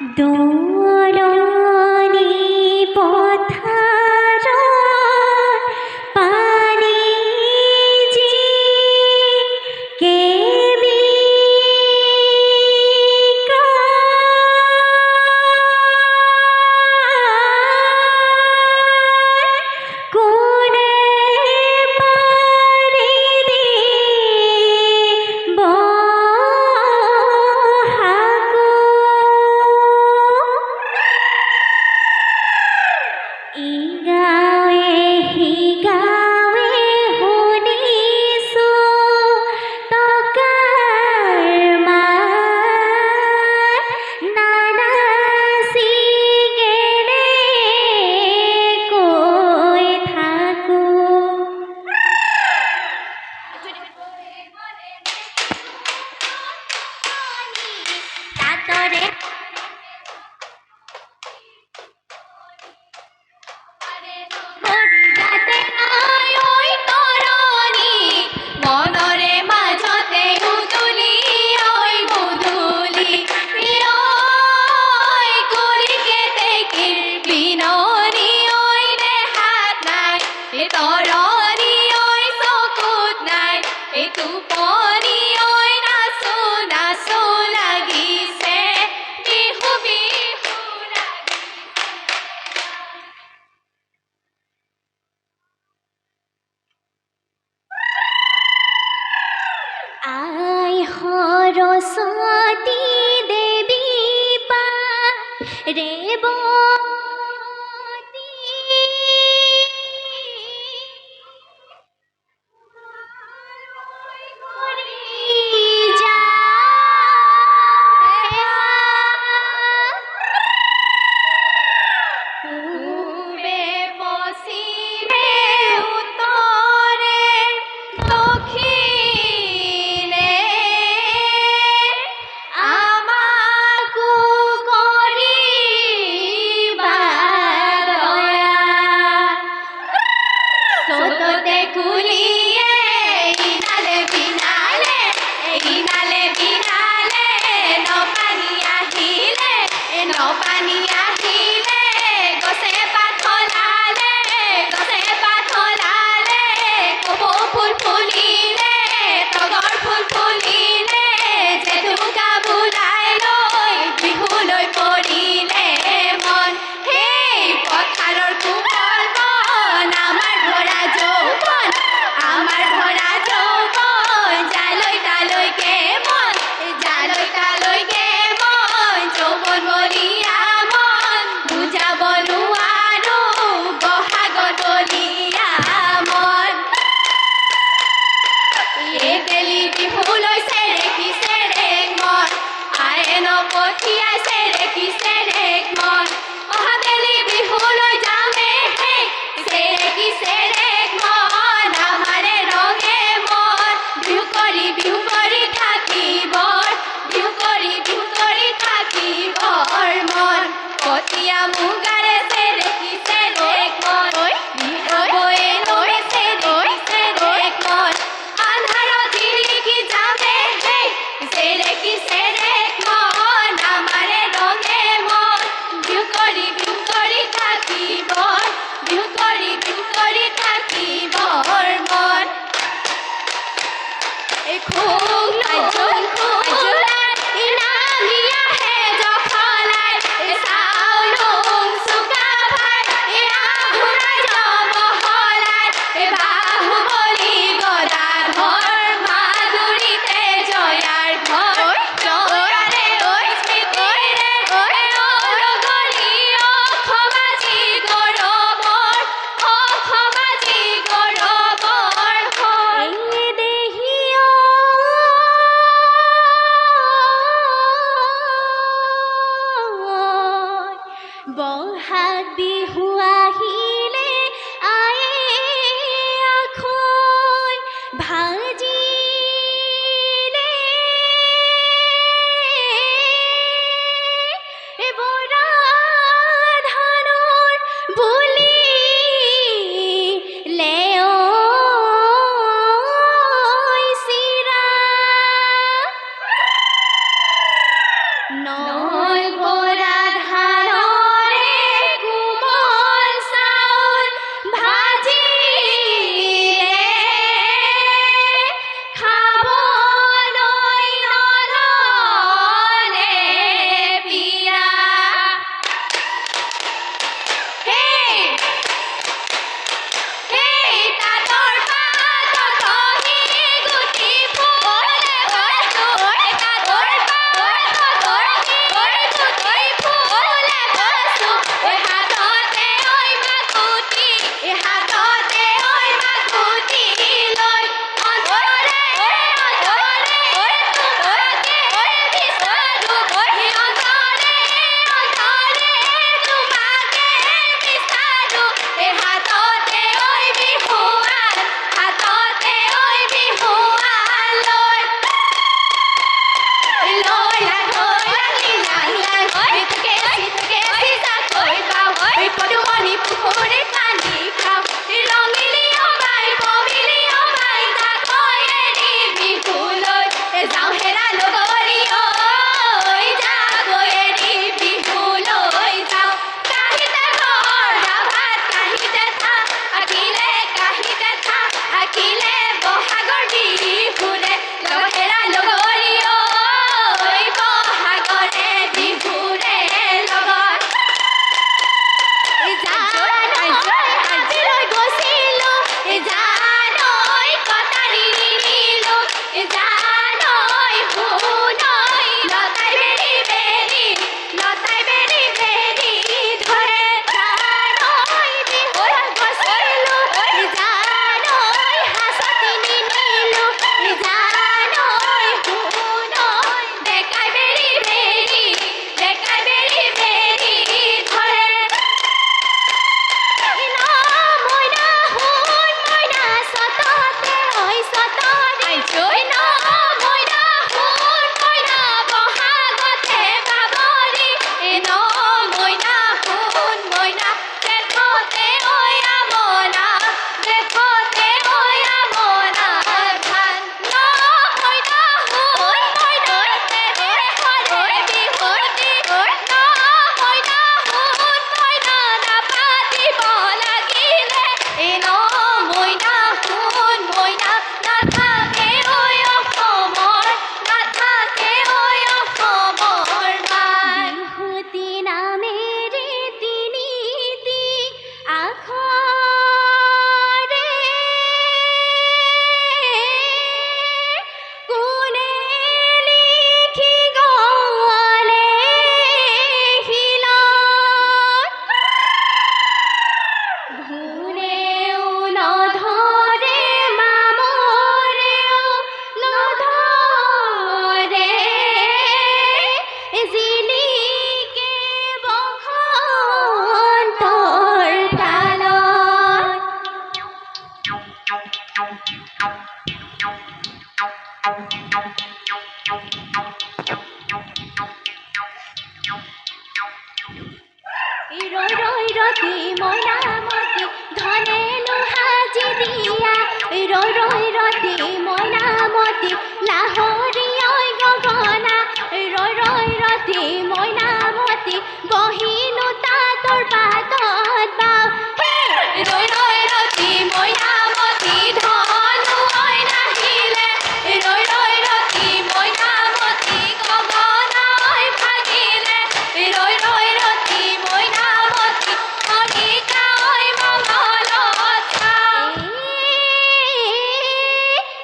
দূৰণি পথাৰত পানী যি কেবিকা কোনে পাৰি দিব ইগাঁৱে সিগাঁৱে শুনিছোঁ টকাৰ মাত নানাচি কেনে কৈ থাকোঁ তাতৰে হৰিগাতে আই ঐ তৰণি মনৰে মাজতে উজুলি ঐ গধূলি ঐ কৰিকে তেকিৰ বিননি ঐ দেহাত নাই এই তৰণি ঐ চকুত নাই এই টোপনি ঐ নাচো নাচো লাগিছে বিহু বিহু আই সৰস্বতী দেৱী ৰেৱতী কৰি যা পূবে পশ্চিমে উত্তৰে দক্ষিণে আমাকো কৰিবা দয়া চততে কুলিয়ে ইনালে বিনালে নপানী আহিলে গছে পাত সলালে কপৌ ফুল ফুলিলে তগৰ ফুল ফুলিলে জেতুকা বুলাই লৈ বিহুলৈ পৰিলে মন সেই পথাৰৰ কোমল বন আমাৰ ধৰা যৌৱন যালৈ তালৈকে মন যৌৱন বলিয়া মন বুজাব নোৱাৰো বহাগত বলিয়া মন একেলি বিহুলৈ চেৰেকি চেৰেক মন আইন পঠিয়াই চেৰেকি চেৰেক মন অহাবেলি বিহুলৈ যামে হে চেৰেকি চেৰেক মন আমাৰে ৰঙে মন বিহু কৰি থাকিবৰ মন কটীয়া মুগাৰে চেৰেকি চেৰেক মন বিহুবয়ে লৈ চেৰেকি চেৰেক মন আন্ধাৰত জিলিকি যামে হে চেৰেকি চেৰেক মন আমাৰে রই রই রতি ময়নামতি ধনে লোহাজি দিয়া রই রই রতি ময়নামতি লাহরি ওই গগনা রই রই রতি ময়নামতি গহিনু তাতর পাতত বাও রই রই রতি ময়নামতি ধনু ওই নাহিলে রই রই রতি ময়নামতি গগনা ওই ভাগিলে রই রই রতি ময়নামতি কণিকা ওই মঙ্গলতা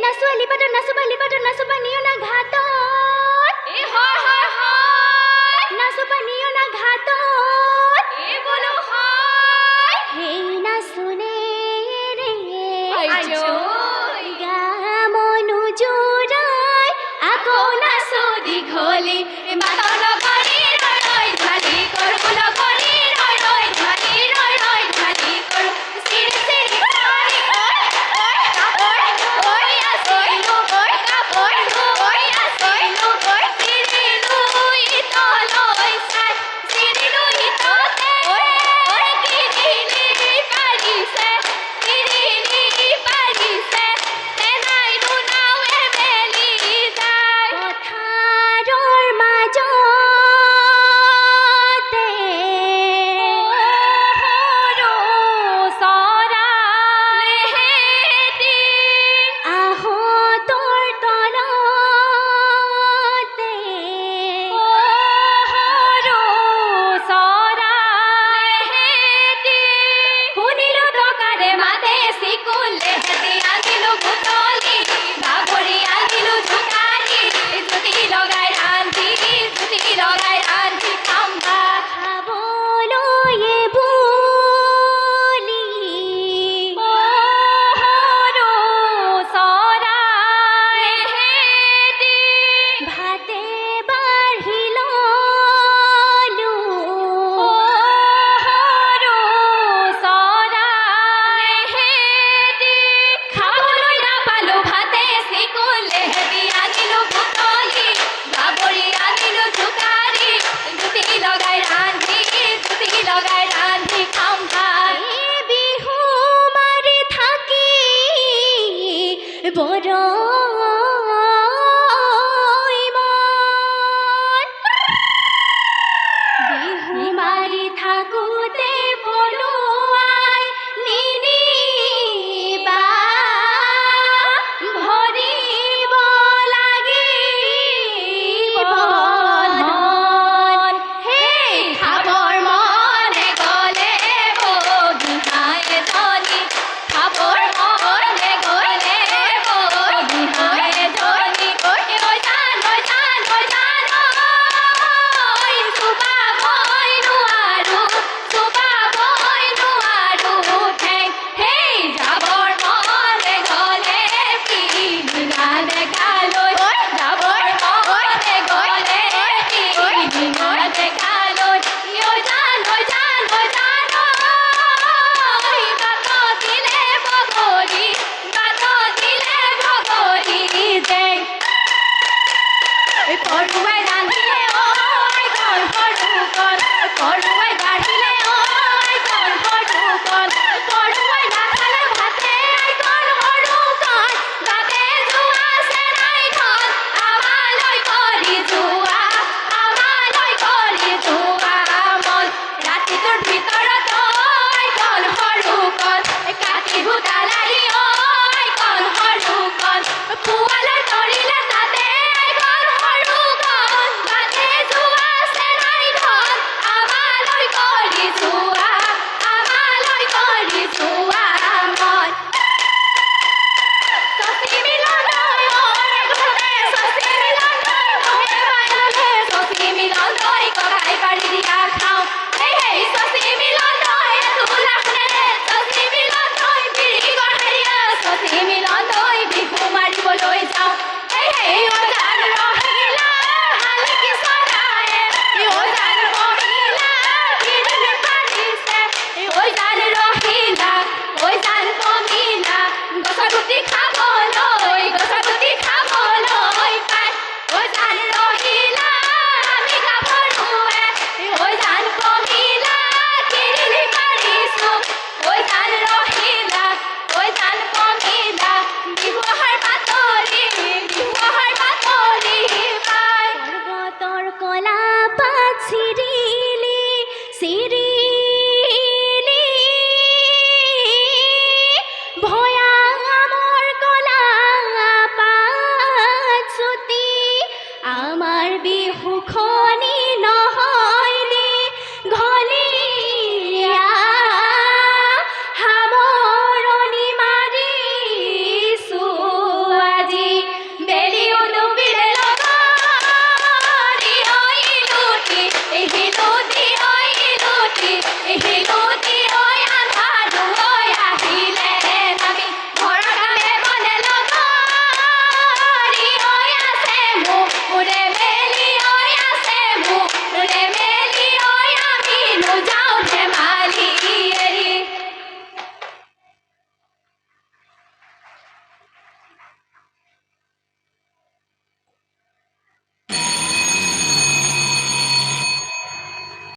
নাচুয়ালি বাটো নাচুবালি বাটো নাচুবানিও না ঘাটত এ হয় হয় হয় নাচুবানিও না ঘাটত এ বলো হয় হেই নাচুনে রে আইজৈ গামনু জোৰাই আকৌ নাচো দীঘলী বাটৰ লগৰী ৰৈ ৰৈ ঢালি কৰোঁ লগৰী ৰৈ ৰৈ ঢালি ৰৈ ৰৈ ঢালি কৰোঁ চিৰি চিৰি কৰি ঐ আছিলো কাপোৰ ধুই আছিলো চিৰিলো ইতলৈ চাই চিৰিলো ইততে কিৰিলি পাৰিছে চেনাইনো নাৱে মেলি যায় পথাৰৰ মাজতে আহঁতৰ তলতে শুনিলো টকাৰে মাতে চিকুলে হেতি আনিলো বুটলি বাগৰি আনিলো জোকাৰি জুতি লগাই ৰান্ধি খাম ভাত খাবলৈ বুলি ভাতে বাঢ়ি ললো খাবলৈ নাপালো ভাতে চিকুলে হেতি আনিলো বুটলি বাগৰি আনিলো জোকাৰি জুতি লগাই ৰান্ধি খাম ভাত এই বিহু মাৰি থাকি বৰ বিহু মাৰি থাকোতে পলুৱাই নিনিবা ভৰিব লাগিব ধন হেই খাবৰ মনে গ'লে বগীহাই এজনী খাবৰ মনে গ'লে বগীহাই এজনী ঐ জান চুবা মই নোৱাৰো চুবা দিলি, চিৰি